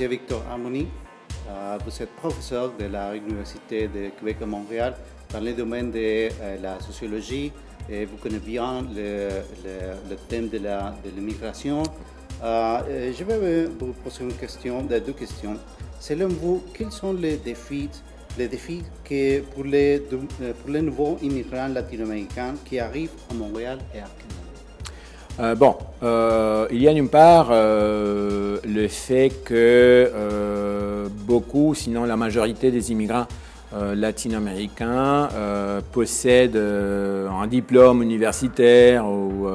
Monsieur Victor Harmony, vous êtes professeur de l'Université de Québec à Montréal dans le domaine de la sociologie et vous connaissez bien le thème de l'immigration. Je vais vous poser deux questions. Selon vous, quels sont les défis que pour les nouveaux immigrants latino-américains qui arrivent à Montréal et à Canada? Il y a d'une part le fait que beaucoup, sinon la majorité des immigrants latino-américains possèdent un diplôme universitaire ou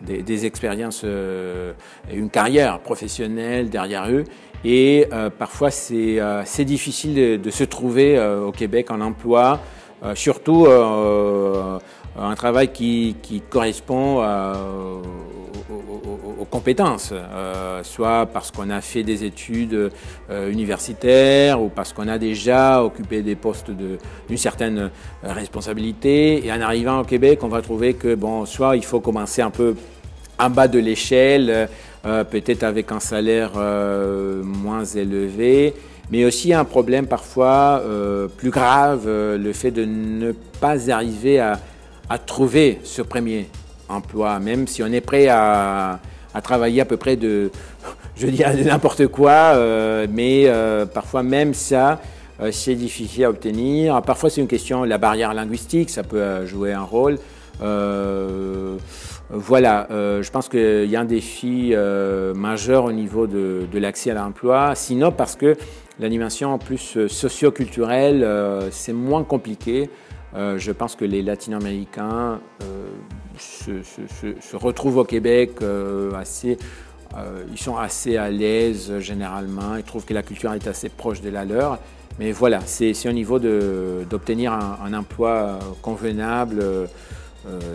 des expériences et une carrière professionnelle derrière eux. Et parfois, c'est difficile de se trouver au Québec en emploi, surtout un travail qui correspond aux compétences, soit parce qu'on a fait des études universitaires ou parce qu'on a déjà occupé des postes d'une certaine responsabilité. Et en arrivant au Québec, on va trouver que, soit il faut commencer un peu en bas de l'échelle, peut-être avec un salaire moins élevé, mais aussi un problème parfois plus grave, le fait de ne pas arriver à trouver ce premier emploi, même si on est prêt à travailler à peu près de n'importe quoi, mais parfois même ça, c'est difficile à obtenir. Parfois c'est une question, la barrière linguistique, ça peut jouer un rôle. Voilà, je pense qu'il y a un défi majeur au niveau de l'accès à l'emploi, sinon parce que la dimension en plus socio-culturelle, c'est moins compliqué. Je pense que les latino-américains se retrouvent au Québec ils sont assez à l'aise généralement, ils trouvent que la culture est assez proche de la leur. Mais voilà, c'est au niveau d'obtenir un emploi convenable,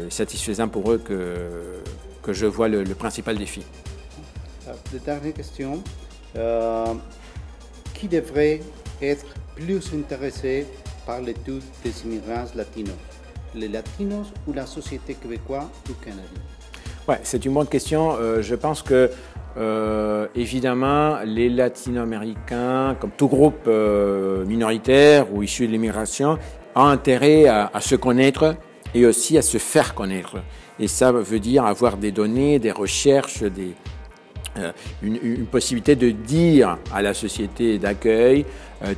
satisfaisant pour eux que je vois le principal défi. La dernière question, qui devrait être plus intéressé par l'étude des immigrants latinos? Les latinos ou la société québécoise ou canadienne? Ouais, c'est une bonne question. Je pense que, évidemment, les latino-américains, comme tout groupe minoritaire ou issu de l'immigration, ont intérêt à se connaître et aussi à se faire connaître. Et ça veut dire avoir des données, des recherches, une possibilité de dire à la société d'accueil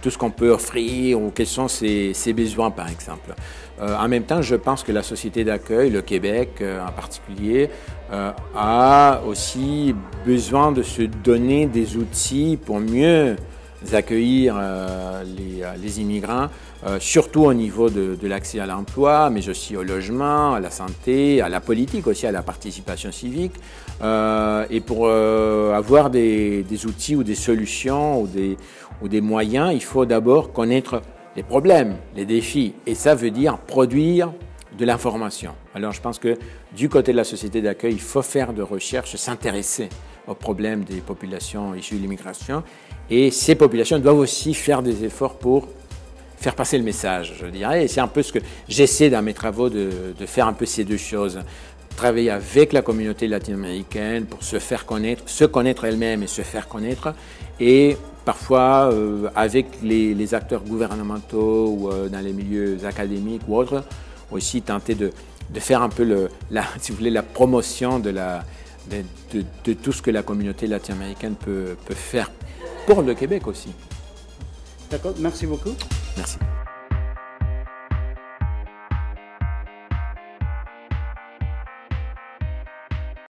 tout ce qu'on peut offrir ou quels sont ses besoins, par exemple. En même temps, je pense que la société d'accueil, le Québec en particulier, a aussi besoin de se donner des outils pour mieux accueillir les immigrants, surtout au niveau de l'accès à l'emploi, mais aussi au logement, à la santé, à la politique aussi, à la participation civique. Et pour avoir des outils ou des solutions ou des moyens, il faut d'abord connaître les problèmes, les défis. Et ça veut dire produire de l'information. Alors je pense que du côté de la société d'accueil, il faut faire de recherche, s'intéresser aux problèmes des populations issues de l'immigration. Et ces populations doivent aussi faire des efforts pour faire passer le message, je dirais. Et c'est un peu ce que j'essaie dans mes travaux de faire un peu ces deux choses. Travailler avec la communauté latino-américaine pour se faire connaître, se connaître elle-même et se faire connaître. Et parfois, avec les acteurs gouvernementaux ou dans les milieux académiques ou autres, aussi tenter de faire un peu si vous voulez, la promotion de tout ce que la communauté latino-américaine peut faire pour le Québec aussi. D'accord, merci beaucoup. Merci.